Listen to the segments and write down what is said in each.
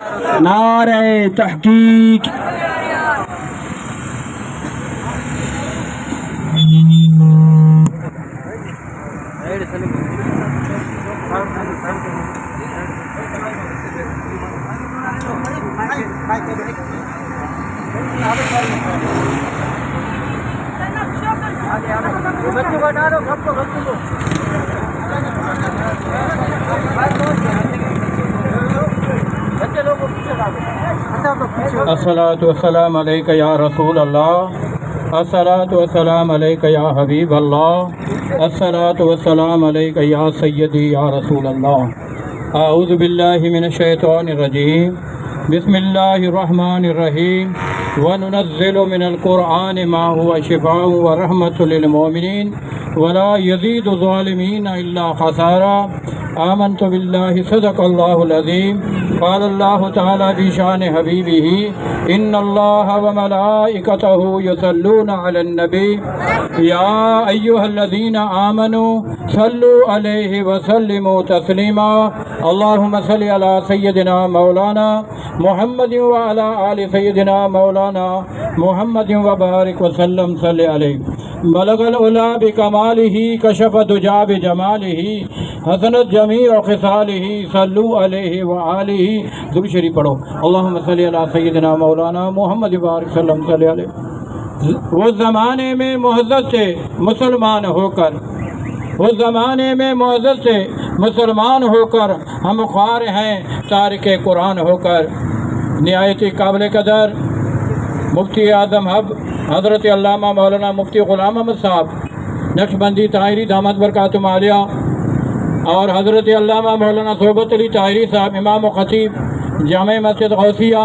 نعرہ تحقیق۔ الصلاۃ والسلام علیک یا رسول اللہ، الصلاۃ والسلام علیک یا حبیب اللہ، الصلاۃ والسلام علیک یا سیدی یا رسول اللہ۔ اعوذ باللہ من الشیطان الرجیم، بسم اللہ الرحمن الرحیم۔ وَنُنَزِّلُ مِنَ الْقُرْآنِ مَا هُوَ شِفَاءٌ وَرَحْمَةٌ لِّلْمُؤْمِنِينَ وَلَا يَزِيدُ الظَّالِمِينَ إِلَّا خَسَارًا۔ آمنت باللہ صدق اللہ العظیم۔ قال اللہ تعالی فی شان حبیبہ ان اللہ وملائکتہ یصلون علی النبی یا ایہا الذین آمنوا صلوا علیہ وسلموا تسلیما۔ اللہم صل علی سیدنا مولانا محمد وعلی آل سیدنا مولانا محمد وبارک وسلم صلی علیہ۔ بلغ العلا بکمالہ کشف الدجی بجمالہ حسنت جمیع خصالہ صلو علیہ وآلہ۔ درود شریف پڑھو۔ اللہم صلی علی سیدنا مولانا محمد وبارک وسلم صلی علیہ۔ وہ زمانے میں معزز تھے مسلمان ہو کر، وہ زمانے میں معزز تھے مسلمان ہو کر، ہم خوار ہیں تارک قرآن ہو کر۔ نہایت قابل قدر مفتی اعظم حضرت علامہ مولانا مفتی غلام احمد صاحب نقشبندی طاہری دامت برکاتہم عالیہ، اور حضرت علامہ مولانا صحبت علی طاہری صاحب امام و خطیب جامع مسجد غوثیہ،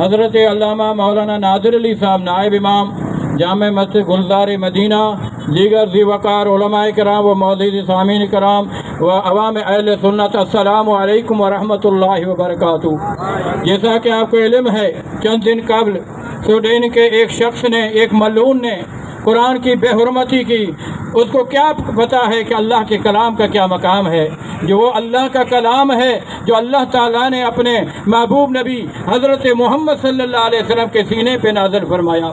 حضرت علامہ مولانا نادر علی صاحب نائب امام جامع مسجد گلزار مدینہ، دیگر ذی وقار علماء کرام و معزز سامعین کرام و عوام اہل سنت، السلام علیکم ورحمۃ اللہ وبرکاتہ۔ جیسا کہ آپ کو علم ہے، چند دن قبل سوڈین کے ایک شخص نے، ایک ملعون نے قرآن کی بے حرمتی کی۔ اس کو کیا پتہ ہے کہ اللہ کے کلام کا کیا مقام ہے، جو وہ اللہ کا کلام ہے جو اللہ تعالیٰ نے اپنے محبوب نبی حضرت محمد صلی اللہ علیہ وسلم کے سینے پہ نازل فرمایا۔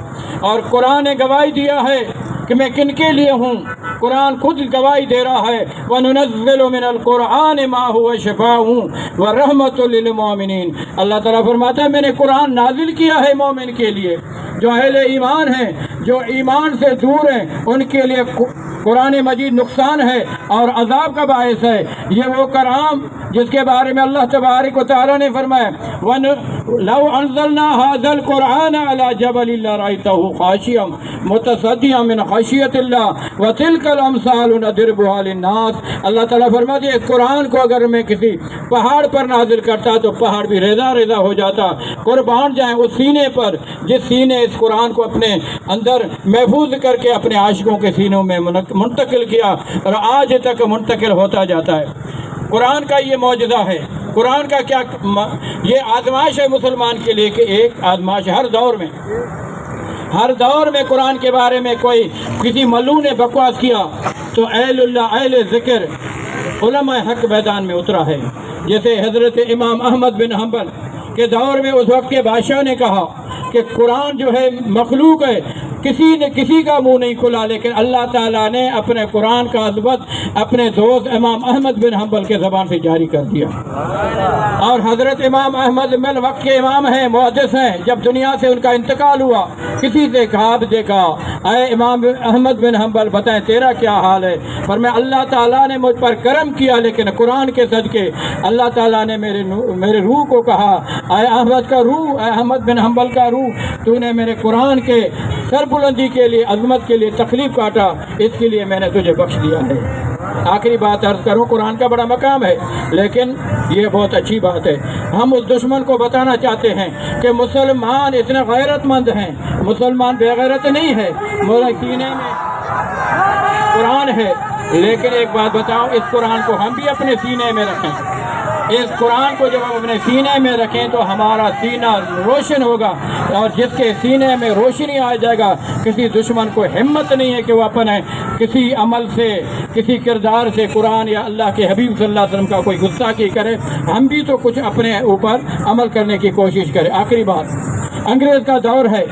اور قرآن نے گواہی دیا ہے کہ میں کن کے لیے ہوں، قرآن خود گواہی دے رہا ہے وَنُنَزِّلُ مِنَ الْقُرْآنِ مَا هُوَ شِفَاءٌ وَرَحْمَةٌ لِّلْمُؤْمِنِينَ۔ اللہ تعالیٰ فرماتا ہے میں نے قرآن نازل کیا ہے مومن کے لیے، جو اہل ایمان ہیں، جو ایمان سے دور ہیں، ان کے لیے قرآن مجید نقصان ہے اور عذاب کا باعث ہے۔ یہ وہ کلام جس کے بارے میں اللہ تبارک و تعالیٰ نے فرمایا لَوْ أَنزَلْنَا هَذَا الْقُرْآنَ عَلَى جَبَلٍ لَرَأَيْتَهُ خَاشِعًا مُتَصَدِّعًا مِنْ خَشْيَةِ اللَّهِ وَتِلْكَ الْأَمْثَالُ نَضْرِبُهَا لِلنَّاسِ۔ اللہ تعالیٰ فرماتے ہیں اس قرآن کو اگر میں کسی پہاڑ پر نازل کرتا تو پہاڑ بھی ریزہ ریزہ ہو جاتا۔ قربان جائیں اس سینے پر جس سینے اس قرآن کو اپنے اندر محفوظ کر کے اپنے عاشقوں کے سینوں میں منتقل کیا اور آج تک منتقل ہوتا جاتا ہے۔ قرآن کا یہ معجزہ ہے، قرآن کا کیا یہ آزمائش ہے مسلمان کے لیے کہ ایک آزمائش ہر دور میں قرآن کے بارے میں کوئی کسی ملعون نے بکواس کیا تو اہل اللہ اہل ذکر علماء حق میدان میں اترا ہے۔ جیسے حضرت امام احمد بن حنبل کے دور میں اس وقت کے بادشاہ نے کہا کہ قرآن جو ہے مخلوق ہے، کسی نے کسی کا منہ نہیں کھلا، لیکن اللہ تعالیٰ نے اپنے قرآن کا عظمت اپنے دوست امام احمد بن حنبل کے زبان سے جاری کر دیا۔ اور حضرت امام احمد بن وقت کے امام ہیں، محدث ہیں، جب دنیا سے ان کا انتقال ہوا کسی سے خواب دیکھا، اے امام احمد بن حنبل بتائیں تیرا کیا حال ہے؟ فرمایا اللہ تعالیٰ نے مجھ پر کرم کیا، لیکن قرآن کے صدقے اللہ تعالیٰ نے میرے روح کو کہا اے احمد کا روح، اے احمد بن حنبل کا روح، تو نے میرے قرآن کے سربلندی کے لیے عظمت کے لیے تکلیف کاٹا، اس کے لیے میں نے تجھے بخش دیا ہے۔ آخری بات عرض کروں، قرآن کا بڑا مقام ہے، لیکن یہ بہت اچھی بات ہے، ہم اس دشمن کو بتانا چاہتے ہیں کہ مسلمان اتنے غیرت مند ہیں، مسلمان بے غیرت نہیں ہے، میرے سینے میں قرآن ہے، لیکن ایک بات بتاؤ اس قرآن کو ہم بھی اپنے سینے میں رکھیں، اس قرآن کو جب ہم اپنے سینے میں رکھیں تو ہمارا سینہ روشن ہوگا، اور جس کے سینے میں روشنی آ جائے گا کسی دشمن کو ہمت نہیں ہے کہ وہ اپنے کسی عمل سے، کسی کردار سے قرآن یا اللہ کے حبیب صلی اللہ علیہ وسلم کا کوئی گستاخی کرے۔ ہم بھی تو کچھ اپنے اوپر عمل کرنے کی کوشش کریں۔ آخری بات، انگریز کا دور ہے،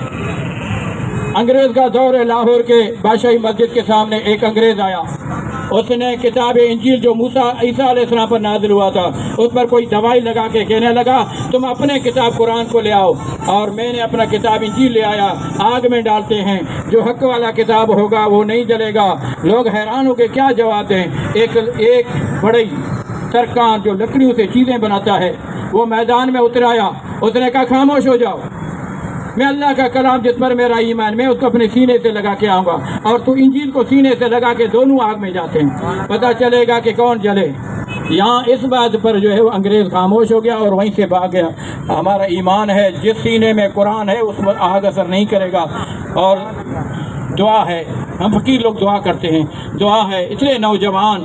انگریز کا دور ہے۔ لاہور کے بادشاہی مسجد کے سامنے ایک انگریز آیا، اس نے کتاب انجیل جو موسیٰ عیسیٰ علیہ السلام پر نازل ہوا تھا اس پر کوئی دوائی لگا کے کہنے لگا تم اپنے کتاب قرآن کو لے آؤ، اور میں نے اپنا کتاب انجیل لے آیا، آگ میں ڈالتے ہیں، جو حق والا کتاب ہوگا وہ نہیں جلے گا۔ لوگ حیران ہو کے کیا جواب دیں؟ ایک بڑی سرکان جو لکڑیوں سے چیزیں بناتا ہے وہ میدان میں اتر آیا، اس نے کہا خاموش ہو جاؤ، میں اللہ کا کلام جس پر میرا ایمان میں اس کو اپنے سینے سے لگا کے آؤں گا، اور تو انجیل کو سینے سے لگا کے دونوں آگ میں جاتے ہیں، پتہ چلے گا کہ کون جلے۔ یہاں اس بات پر جو ہے وہ انگریز خاموش ہو گیا اور وہیں سے بھاگ گیا۔ ہمارا ایمان ہے جس سینے میں قرآن ہے اس پر آگ اثر نہیں کرے گا۔ اور دعا ہے، ہم فقیر لوگ دعا کرتے ہیں، دعا ہے، اس لیے نوجوان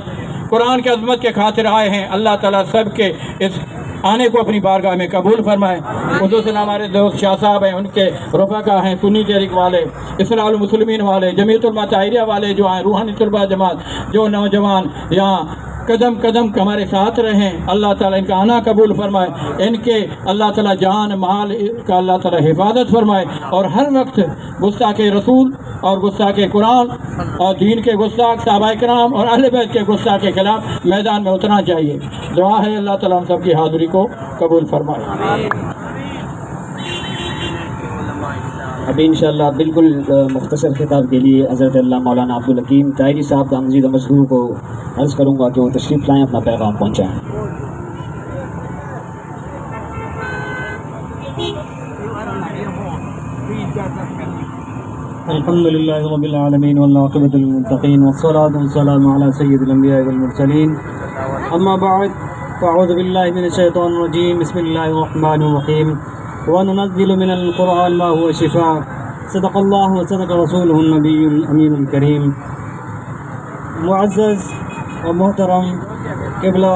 قرآن کی عظمت کے خاطر آئے ہیں، اللہ تعالیٰ سب کے اس آنے کو اپنی بارگاہ میں قبول فرمائے۔ خصوصاً ہمارے دوست شاہ صاحب ہیں، ان کے رفقا ہیں، سنی تحریک والے، اصلاح المسلمین والے، جمیعت علماء طاہریہ والے جو ہیں، روحانی طلبہ جماعت، جو نوجوان یہاں قدم قدم ہمارے ساتھ رہیں، اللہ تعالیٰ ان کا آنا قبول فرمائے، ان کے اللہ تعالیٰ جان مال کا اللہ تعالیٰ حفاظت فرمائے، اور ہر وقت گستاخ رسول اور گستاخ قرآن اور دین کے گستاخ صحابہ کرام اور اہل بیت کے گستاخ کے خلاف میدان میں اترنا چاہیے۔ دعا ہے اللہ تعالیٰ ہم سب کی حاضری کو قبول فرمائے۔ ابھی انشاءاللہ بالکل مختصر خطاب کے لیے حضرت اللہ مولانا عبدالحکیم طاہری صاحب کا مزید مشہور کو عرض کروں گا کہ وہ تشریف لائیں، اپنا پیغام پہنچائیں۔ الحمد للہ رب العالمین والعاقبۃ للمتقین والصلاة والسلام علی سید الانبیاء والمرسلین، اما بعد فاعوذ باللہ من الشیطان الرجیم، بسم اللہ الرحمن الرحیم، وَنُنَزِّلُ مِنَ الْقُرْآنِ مَا هُوَ شِفَاءٌ صدق اللہ وصدق رسولہ النبی الامین الکریم۔ معزز و محترم قبلہ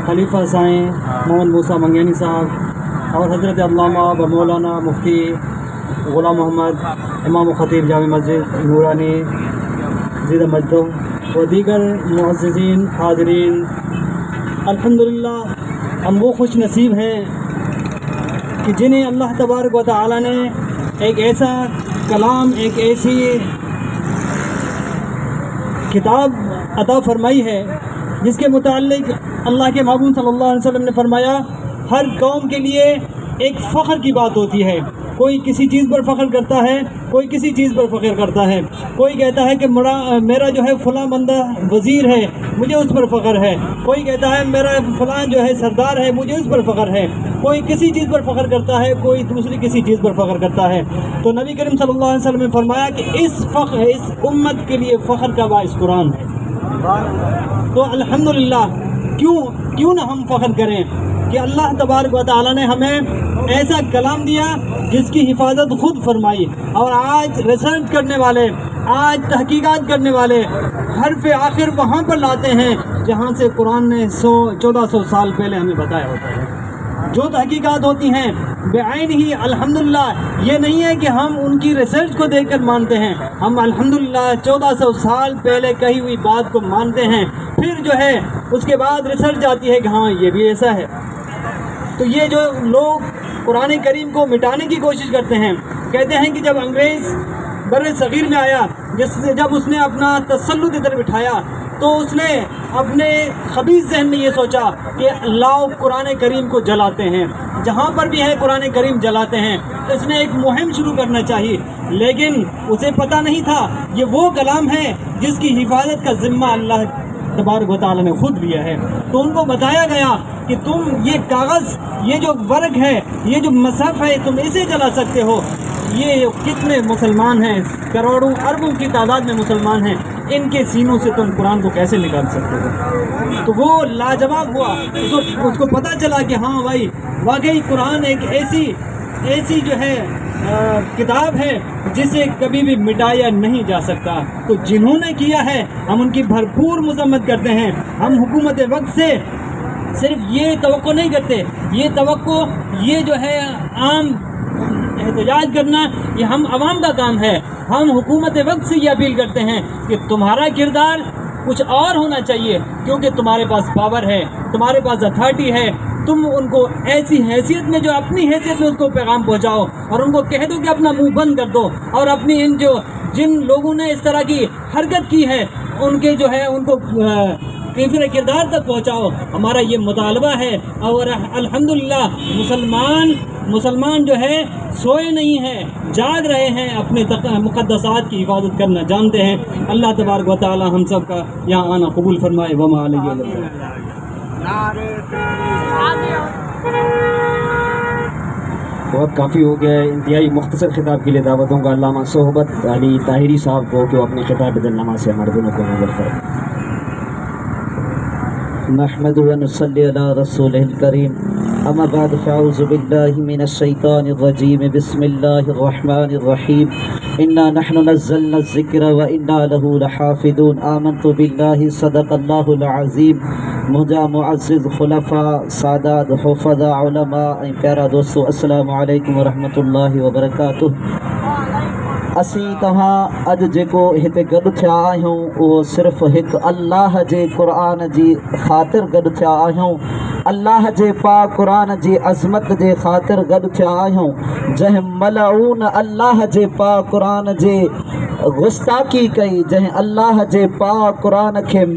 خلیفہ سائیں محمد موسیٰ منگینی صاحب اور حضرت علامہ و مولانا مفتی غلام محمد امام و خطیب جامع مسجد نورانی زیدہ مجدہ و دیگر معززین حاضرین، الحمدللہ ہم وہ خوش نصیب ہیں کہ جنہیں اللہ تبارک و تعالی نے ایک ایسا کلام، ایک ایسی کتاب عطا فرمائی ہے جس کے متعلق اللہ کے محبوب صلی اللہ علیہ وسلم نے فرمایا ہر قوم کے لیے ایک فخر کی بات ہوتی ہے، کوئی کسی چیز پر فخر کرتا ہے، کوئی کسی چیز پر فخر کرتا ہے، کوئی کہتا ہے کہ میرا جو ہے فلاں بندہ وزیر ہے، مجھے اس پر فخر ہے، کوئی کہتا ہے میرا فلاں جو ہے سردار ہے، مجھے اس پر فخر ہے، کوئی کسی چیز پر فخر کرتا ہے، کوئی دوسری کسی چیز پر فخر کرتا ہے۔ تو نبی کریم صلی اللہ علیہ وسلم نے فرمایا کہ اس امت کے لیے فخر کا باعث قرآن ہے۔ تو الحمدللہ کیوں نہ ہم فخر کریں کہ اللہ تبارک و تعالیٰ نے ہمیں ایسا کلام دیا جس کی حفاظت خود فرمائی، اور آج ریسرچ کرنے والے، آج تحقیقات کرنے والے حرف آخر وہاں پر لاتے ہیں جہاں سے قرآن نے 1400 سال پہلے ہمیں بتایا ہوتا ہے۔ جو تحقیقات ہوتی ہیں بعین ہی الحمدللہ یہ نہیں ہے کہ ہم ان کی ریسرچ کو دیکھ کر مانتے ہیں، ہم الحمدللہ 1400 سال پہلے کہی ہوئی بات کو مانتے ہیں، پھر جو ہے اس کے بعد ریسرچ آتی ہے کہ ہاں یہ بھی ایسا ہے۔ تو یہ جو لوگ قرآن کریم کو مٹانے کی کوشش کرتے ہیں، کہتے ہیں کہ جب انگریز بر صغیر میں آیا، جب اس نے اپنا تسلط ادھر بٹھایا تو اس نے اپنے خبیث ذہن میں یہ سوچا کہ لاؤ قرآن کریم کو جلاتے ہیں، جہاں پر بھی ہے قرآن کریم جلاتے ہیں۔ اس نے ایک مہم شروع کرنا چاہیے، لیکن اسے پتہ نہیں تھا یہ وہ کلام ہے جس کی حفاظت کا ذمہ اللہ تبارک و تعالیٰ نے خود لیا ہے۔ تو ان کو بتایا گیا کہ تم یہ کاغذ، یہ جو ورق ہے، یہ جو مصحف ہے، تم اسے جلا سکتے ہو۔ یہ کتنے مسلمان ہیں، کروڑوں اربوں کی تعداد میں مسلمان ہیں، ان کے سینوں سے تم قرآن کو کیسے نکال سکتے ہو؟ تو وہ لاجواب ہوا، اس کو پتہ چلا کہ ہاں بھائی واقعی قرآن ایک ایسی جو ہے کتاب ہے جسے کبھی بھی مٹایا نہیں جا سکتا۔ تو جنہوں نے کیا ہے ہم ان کی بھرپور مذمت کرتے ہیں۔ ہم حکومت وقت سے صرف یہ توقع نہیں کرتے، یہ توقع یہ جو ہے عام احتجاج کرنا یہ ہم عوام کا کام ہے۔ ہم حکومت وقت سے یہ اپیل کرتے ہیں کہ تمہارا کردار کچھ اور ہونا چاہیے، کیونکہ تمہارے پاس پاور ہے، تمہارے پاس اتھارٹی ہے، تم ان کو ایسی حیثیت میں جو اپنی حیثیت میں اس کو پیغام پہنچاؤ اور ان کو کہہ دو کہ اپنا منہ بند کر دو، اور اپنی جن لوگوں نے اس طرح کی حرکت کی ہے ان کے جو ہے ان کو کیفر کردار تک پہنچاؤ۔ ہمارا یہ مطالبہ ہے، اور الحمدللہ مسلمان جو ہے سوئے نہیں ہیں، جاگ رہے ہیں، اپنے مقدسات کی حفاظت کرنا جانتے ہیں۔ اللہ تبارک و تعالی ہم سب کا یہاں آنا قبول فرمائے۔ وما علیہ بہت کافی ہو گیا ہے۔ انتہائی مختصر خطاب کے لیے دعوتوں کا علامہ صحبت علی طاہری صاحب کو کہ وہ اپنے خطاب بدلنامہ سے ہمارے دونوں کو مبارک فرمائیں۔ نحمد و نصلی علی رسول الکریم، اما بعد فاعوذ باللہ من الشیطان الرجیم، بسم اللہ الرحمن الرحیم، انا نحن نزلنا الذکر و انا له لحافظون، آمنت باللہ، صدق اللہ العظیم۔ مجھا معزز خلفاء، سادات، حفظاء، علماء، پیارا دوستو، السلام علیکم ورحمۃ اللہ وبرکاتہ۔ اسی تہاں اج جیکو ہتے گڈ تھیا آہیوں وہ صرف ایک اللہ جے قرآن جی خاطر گڈ تھیا آہیوں، اللہ جے پاک قرآن جی عظمت جے خاطر گڈ تھیا آہیوں، جہ ملعون اللہ جے پاک قرآن جے گستاخی کئی، جہ اللہ جے پاک قرآن کے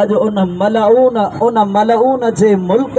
اج ان ملعون جے ملک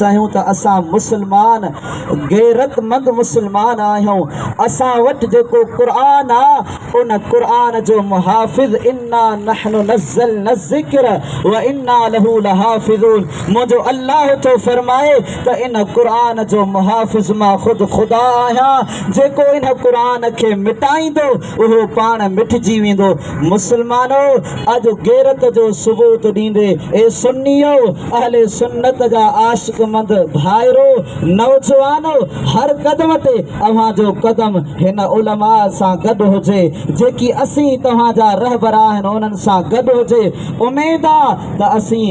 چاہیوں تا اساں مسلمان غیرت مند مسلمان آہیوں۔ اساں وٹ جیکو قرآن آ ان قرآن جو محافظ، انا نحن نزلنا الذکر و انا له لحافظون، مجھو اللہ تو فرمائے تا ان قرآن جو محافظ ما خود خدا آیا، جیکو ان قرآن کے مٹائیں دو وہ پان مٹ جی ویندو۔ مسلمانو اج غیرت جو ثبوت دیندے اے سنیو، اہل سنت جا عاشق مند بھائرو، نوجوانو، ہر قدم تے اوہاں جو قدم ہن علماء سان گڈ ہوجے، جیکی اسی تہاں جا رہبراں ہن انہن سان گڈ ہوجے۔ امید آ تا اسی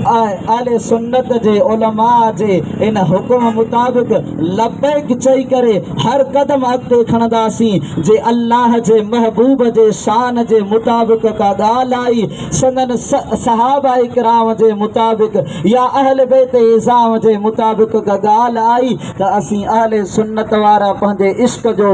اہل سنت جے علماء جے ان حکم مطابق لبیک چئی کرے ہر قدم اگتے کھڑنداسیں، جے اللہ جے محبوب جے شان جے مطابق کا ڳالھ آئی، سندن صحابہ کرام جے مطابق یا اہل بیت اعظام جے مطابق کا ڳالھ آئی، تا اسی اہل سنت وارا پنجے عشق جو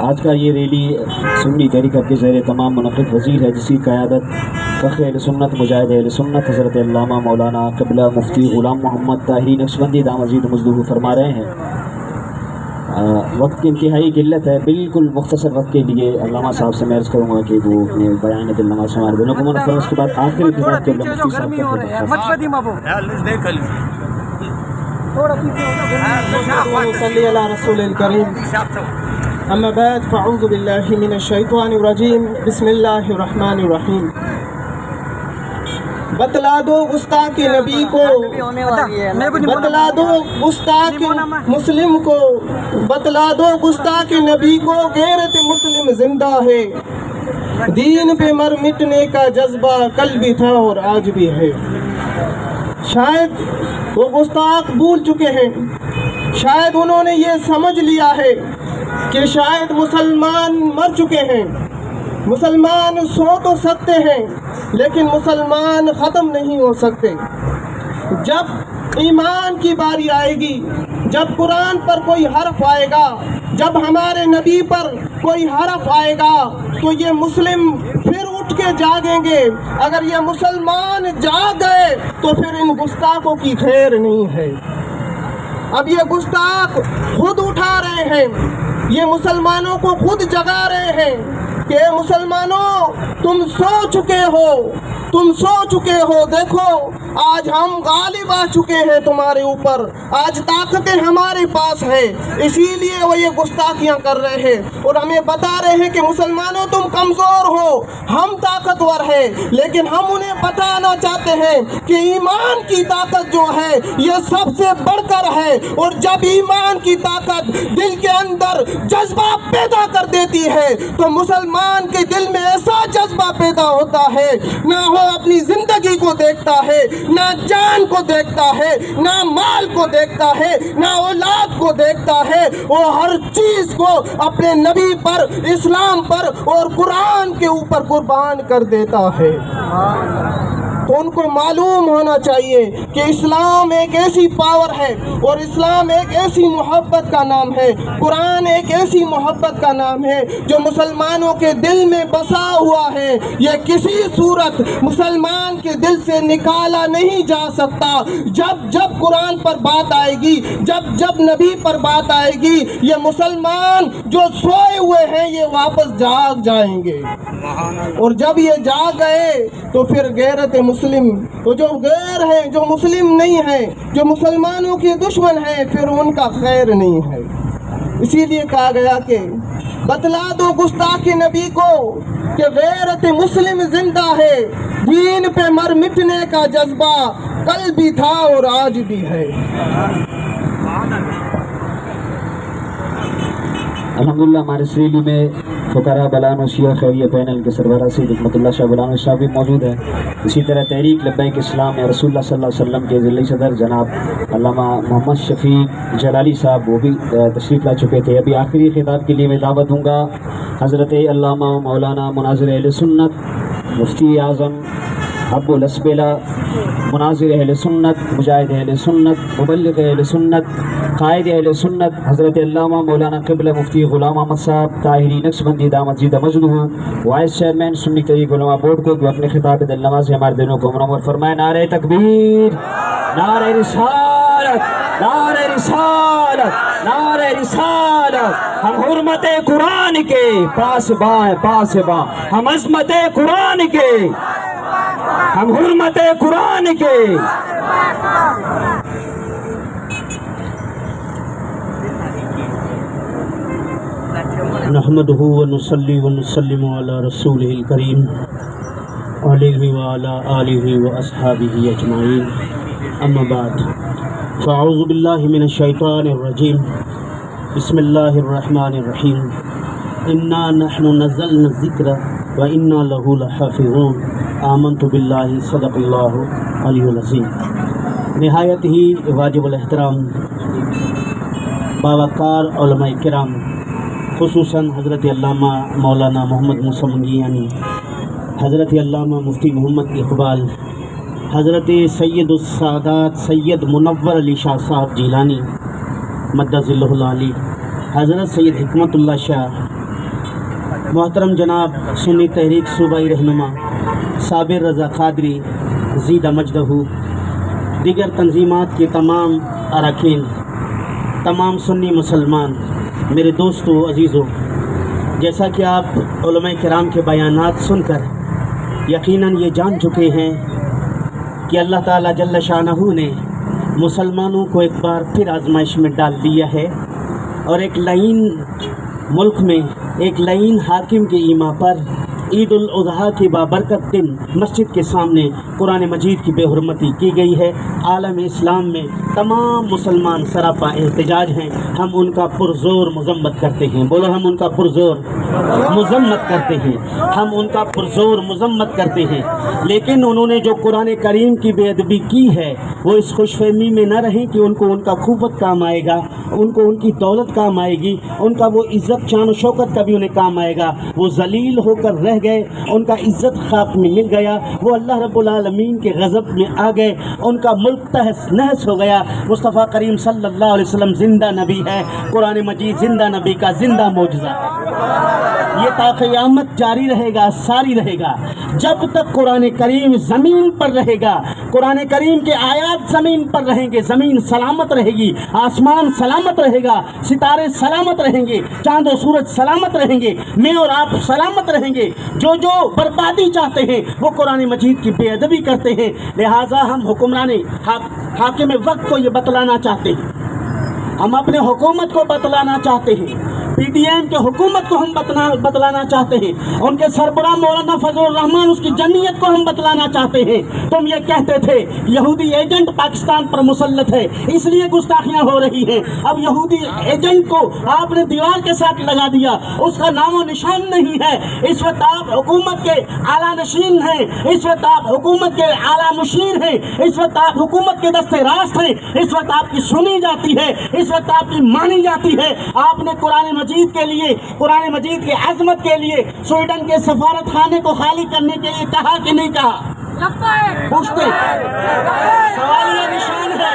آج کا یہ ریلی سنی تحریک کے زیر تمام منعقد وزیر ہے، جس کی قیادت فخر اہل سنت مجاہد اہل سنت حضرت علامہ مولانا قبلہ مفتی غلام محمد طاہری نقشبندی دام مزید مزدور فرما رہے ہیں۔ وقت کی انتہائی قلت ہے، بالکل مختصر وقت کے لیے علامہ صاحب سے میں عرض کروں گا کہ وہ اپنے بیان دلنامہ سے ہمارے دونوں کو منفرد، اس کے بعد آخری خطاب کے مفتی صاحب صلی علی رسول الکریم۔ اما بعد فاعوذ باللہ من الشیطان الرجیم، بسم اللہ الرحمن الرحیم۔ بتلا دو گستاخ نبی کو، بتلا دو گستاخ مسلم کو، بتلا دو گستاخ نبی کو، غیرت مسلم زندہ ہے، دین پہ مر مٹنے کا جذبہ کل بھی تھا اور آج بھی ہے۔ شاید وہ گستاخ بھول چکے ہیں، شاید انہوں نے یہ سمجھ لیا ہے کہ شاید مسلمان مر چکے ہیں، مسلمان سو تو سکتے ہیں لیکن مسلمان ختم نہیں ہو سکتے۔ جب ایمان کی باری آئے گی، جب قرآن پر کوئی حرف آئے گا، جب ہمارے نبی پر کوئی حرف آئے گا تو یہ مسلم پھر اٹھ کے جاگیں گے۔ اگر یہ مسلمان جاگ گئے تو پھر ان گستاخوں کی خیر نہیں ہے۔ اب یہ گستاخ خود اٹھا رہے ہیں، یہ مسلمانوں کو خود جگا رہے ہیں۔ کہ مسلمانوں تم سو چکے ہو، دیکھو آج ہم غالب آ چکے ہیں تمہارے اوپر، آج طاقتیں ہمارے پاس ہیں، اسی لیے وہ یہ گستاخیاں کر رہے ہیں اور ہمیں بتا رہے ہیں کہ مسلمانوں تم کمزور ہو، ہم طاقتور ہیں، لیکن ہم انہیں بتانا چاہتے ہیں کہ ایمان کی طاقت جو ہے یہ سب سے بڑھ کر ہے، اور جب ایمان کی طاقت دل کے اندر جذبہ پیدا کر دیتی ہے تو مسلمان کے دل میں ایسا جذبہ پیدا ہوتا ہے، نہ وہ اپنی زندگی کو دیکھتا ہے، نہ جان کو دیکھتا ہے، نہ مال کو دیکھتا ہے، نہ اولاد کو دیکھتا ہے، وہ ہر چیز کو اپنے نبی پر، اسلام پر اور قرآن کے اوپر قربان کر دیتا ہے۔ تو ان کو معلوم ہونا چاہیے کہ اسلام ایک ایسی پاور ہے اور اسلام ایک ایسی محبت کا نام ہے، قرآن ایک ایسی محبت کا نام ہے جو مسلمانوں کے دل میں بسا ہوا ہے، یہ کسی صورت مسلمان کے دل سے نکالا نہیں جا سکتا۔ جب قرآن پر بات آئے گی، جب نبی پر بات آئے گی، یہ مسلمان جو سوئے ہوئے ہیں یہ واپس جاگ جائیں گے، اور جب یہ جاگ گئے تو پھر غیرت مسلم، تو جو غیر ہیں، جو مسلم نہیں ہیں، جو مسلمانوں کے دشمن ہیں، پھر ان کا خیر نہیں ہے۔ اسی لیے کہا گیا کہ بتلا دو گستاخ نبی کو کہ غیرت مسلم زندہ ہے، دین پہ مر مٹنے کا جذبہ کل بھی تھا اور آج بھی ہے۔ الحمدللہ ہمارے سریلی میں فقراء بلان و شیعہ خیریہ پینل کے سربراہ سید حکمت اللہ شاہ بلان شاہ بھی موجود ہیں۔ اسی طرح تحریک لبیک اسلام میں رسول اللہ صلی اللہ علیہ وسلم کے ذلی صدر جناب علامہ محمد شفیق جلالی صاحب وہ بھی تشریف لا چکے تھے۔ ابھی آخری خطاب کے لیے میں دعوت دوں گا حضرت علامہ مولانا مناظر اہل سنت، مفتی اعظم ابو الاسبیلا، مناظر اہل سنت، مجاہد اہل سنت، مبلغ اہل سنت، قائد اہل سنت حضرت علامہ مولانا قبلہ مفتی غلام احمد صاحب طاہری نقشبندی دامت زیدہ مجدہ، وائس چیئرمین سنی طریق علماء بورڈ کو اپنے خطاب دل نواز سے ہمارے دلوں کو منور فرمائے۔ نعرہ تکبیر، نعرہ رسالت، نعرہ رسالت، نعرہ رسالت۔ ہم حرمت قرآن کے پاسباں ہیں، پاسباں، ہم عظمت قرآن کے، ہم حرمت قرآن کے۔ نحمدہ ونصلی ونسلم علی رسولہ الکریم علیہ وعلی آلہ واصحابہ اجمعین، اما بعد فاعوذ باللہ من الشیطان الرجیم، بسم اللہ الرحمن الرحیم، انا نحن نزلنا الذکر وانا لہ لحافظون، آمنت باللہ، صدق اللہ علیہ العظیم۔ نہایت ہی واجب الاحترام باوقار علماء کرام، خصوصاً حضرت علامہ مولانا محمد موسیٰ منگیانی، حضرت علامہ مفتی محمد اقبال، حضرت سید السادات سید منور علی شاہ صاحب جیلانی مدہ ظلہ العالی، حضرت سید حکمت اللہ شاہ، محترم جناب سنی تحریک صوبائی رہنما صابر رضا قادری زیدہ مجدہ، دیگر تنظیمات کے تمام اراکین، تمام سنی مسلمان، میرے دوستو عزیزو، جیسا کہ آپ علماء کرام کے بیانات سن کر یقیناً یہ جان چکے ہیں کہ اللہ تعالیٰ جل شانہ نے مسلمانوں کو ایک بار پھر آزمائش میں ڈال دیا ہے، اور ایک لعین ملک میں ایک لعین حاکم کے ایما پر عید الاضحیٰ کے بابرکت دن مسجد کے سامنے قرآن مجید کی بے حرمتی کی گئی ہے۔ عالم اسلام میں تمام مسلمان سراپا احتجاج ہیں، ہم ان کا پرزور مذمت کرتے ہیں، بولو ہم ان کا پرزور مذمت کرتے ہیں، ہم ان کا پرزور مذمت کرتے ہیں، لیکن انہوں نے جو قرآن کریم کی بے ادبی کی ہے وہ اس خوش فہمی میں نہ رہیں کہ ان کو ان کا قوت کام آئے گا، ان کو ان کی دولت کام آئے گی، ان کا وہ عزت شان و شوکت کا بھی انہیں کام آئے گا، وہ ذلیل ہو کر رہ رہ گئے، ان کا عزت خاک میں مل گیا، وہ اللہ رب العالمین کے غضب میں آ گئے، ان کا ملک تہس نہس ہو گیا۔ مصطفیٰ کریم صلی اللہ علیہ وسلم زندہ نبی ہے، قرآن مجید زندہ نبی کا زندہ معجزہ ہے، یہ تا قیامت جاری رہے گا، ساری رہے گا۔ جب تک قرآن کریم زمین پر رہے گا، قرآن کریم کے آیات زمین پر رہیں گے، زمین سلامت رہے گی، آسمان سلامت رہے گا، ستارے سلامت رہیں گے، چاند و سورج سلامت رہیں گے، میں اور آپ سلامت رہیں گے۔ جو بربادی چاہتے ہیں وہ قرآن مجید کی بے ادبی کرتے ہیں۔ لہٰذا ہم حکمران حاکم وقت کو یہ بتلانا چاہتے ہیں، ہم اپنے حکومت کو بتلانا چاہتے ہیں، پی ڈی ایم کے حکومت کو ہم بتلانا چاہتے ہیں، ان کے سربراہ مولانا فضل الرحمان اس کی جمعیت کو ہم بتلانا چاہتے ہیں۔ تم یہ کہتے تھے یہودی ایجنٹ پاکستان پر مسلط ہے، اس لیے گستاخیاں ہو رہی ہیں۔ اب یہودی ایجنٹ کو آپ نے دیوار کے ساتھ لگا دیا، اس کا نام و نشان نہیں ہے۔ اس وقت آپ حکومت کے اعلیٰ نشین ہیں، اس وقت آپ حکومت کے اعلیٰ مشیر ہیں، اس وقت آپ حکومت کے دستے راست ہیں، اس وقت آپ کی سنی جاتی ہے، اس وقت آپ کی مانی جاتی ہے۔ آپ نے قرآن مجید کے لیے، قرآن مجید کی عظمت کے لیے سویڈن کے سفارت خانے کو خالی کرنے کے لیے کہا کہ نہیں کہا؟ پوچھتے، سوالیہ نشان ہے۔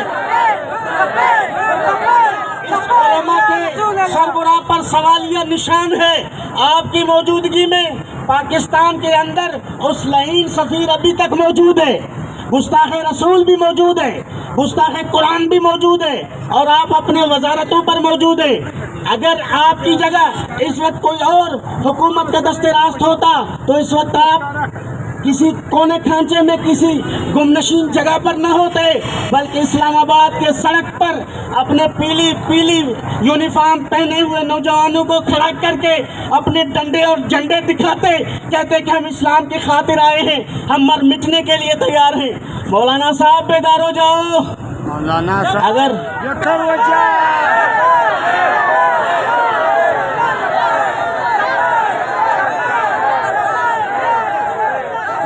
اس علماء کے سربراہ پر سوالیہ نشان ہے۔ آپ کی موجودگی میں پاکستان کے اندر اس لعین سفیر ابھی تک موجود ہے، گستاخ رسول بھی موجود ہے، گستاخ قرآن بھی موجود ہے، اور آپ اپنے وزارتوں پر موجود ہیں۔ اگر آپ کی جگہ اس وقت کوئی اور حکومت کا دست راست ہوتا تو اس وقت آپ کسی کونے کھانچے میں کسی گمنشین جگہ پر نہ ہوتے، بلکہ اسلام آباد کے سڑک پر اپنے پیلی یونیفارم پہنے ہوئے نوجوانوں کو کھڑا کر کے اپنے ڈنڈے اور جھنڈے دکھاتے، کہتے کہ ہم اسلام کی خاطر آئے ہیں، ہم مر مٹنے کے لیے تیار ہیں۔ مولانا صاحب بیدار ہو جاؤ، مولانا صاحب اگر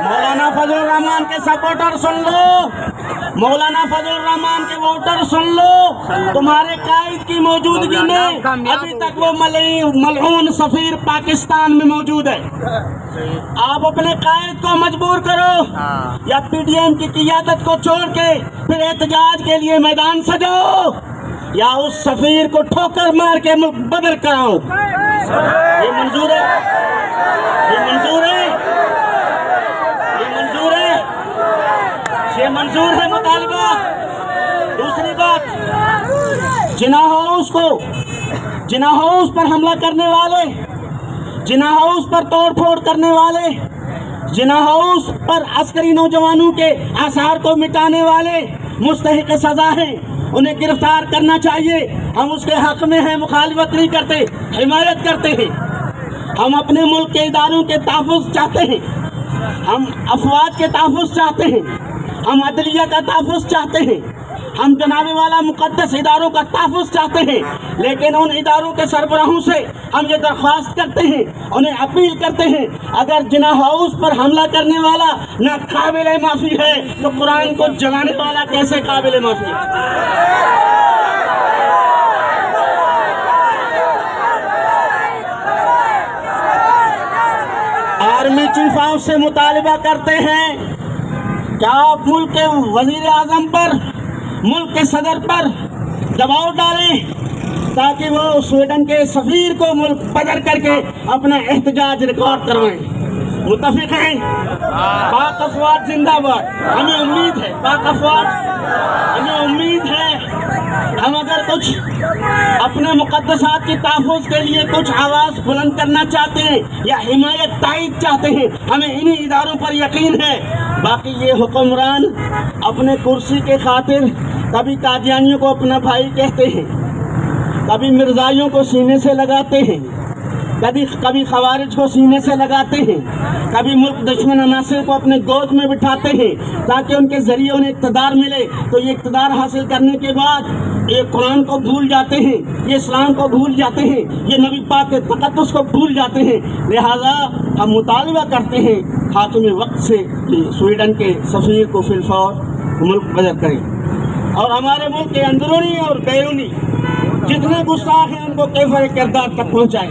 مولانا فضل الرحمان کے سپورٹر سن لو، مولانا فضل الرحمان کے ووٹر سن لو، تمہارے قائد کی موجودگی میں ابھی تک وہ ملعون سفیر پاکستان میں موجود ہے۔ آپ اپنے قائد کو مجبور کرو، یا پی ڈی ایم کی قیادت کو چھوڑ کے پھر احتجاج کے لیے میدان سجاؤ، یا اس سفیر کو ٹھوکر مار کے ملک بدل کراؤ۔ یہ منظور ہے، یہ منظور ہے، یہ منظور ہے مطالبہ۔ دوسری بات، جناح ہاؤس پر حملہ کرنے والے، جناح ہاؤس پر توڑ پھوڑ کرنے والے، جناح ہاؤس پر عسکری نوجوانوں کے آثار کو مٹانے والے مستحق سزا ہیں، انہیں گرفتار کرنا چاہیے۔ ہم اس کے حق میں ہیں، مخالفت نہیں کرتے، حمایت کرتے ہیں۔ ہم اپنے ملک کے اداروں کے تحفظ چاہتے ہیں، ہم افواج کے تحفظ چاہتے ہیں، ہم عدلیہ کا تحفظ چاہتے ہیں، ہم جناب والا مقدس اداروں کا تحفظ چاہتے ہیں، لیکن ان اداروں کے سربراہوں سے ہم یہ درخواست کرتے ہیں، انہیں اپیل کرتے ہیں، اگر جناح ہاؤس پر حملہ کرنے والا نہ قابل معافی ہے تو قرآن کو جلانے والا کیسے قابل معافی ہے؟ آرمی چیف آف سے مطالبہ کرتے ہیں کہ آپ ملک کے وزیر اعظم پر، ملک کے صدر پر دباؤ ڈالیں تاکہ وہ سویڈن کے سفیر کو ملک بدر کر کے اپنا احتجاج ریکارڈ کروائیں۔ متفق ہیں؟ پاک افواج زندہ باد۔ ہمیں امید ہے، پاک افواج، ہمیں امید ہے، ہم اگر کچھ اپنے مقدسات کے تحفظ کے لیے کچھ آواز بلند کرنا چاہتے ہیں یا حمایت تائید چاہتے ہیں، ہمیں انہی اداروں پر یقین ہے۔ باقی یہ حکمران اپنے کرسی کے خاطر کبھی قادیانیوں کو اپنا بھائی کہتے ہیں، کبھی مرزائیوں کو سینے سے لگاتے ہیں، کبھی خوارج کو سینے سے لگاتے ہیں، کبھی ملک دشمن عناصر کو اپنے گود میں بٹھاتے ہیں تاکہ ان کے ذریعے انہیں اقتدار ملے۔ تو یہ اقتدار حاصل کرنے کے بعد یہ قرآن کو بھول جاتے ہیں، یہ اسلام کو بھول جاتے ہیں، یہ نبی پاک کے تقدس کو بھول جاتے ہیں۔ لہٰذا ہم مطالبہ کرتے ہیں حاکم وقت سے کہ سویڈن کے سفیر کو فی الفور ملک بدر کریں، اور ہمارے ملک کے اندرونی اور بیرونی جتنے گستاخ ہیں ان کو کیفر کردار تک پہنچائیں۔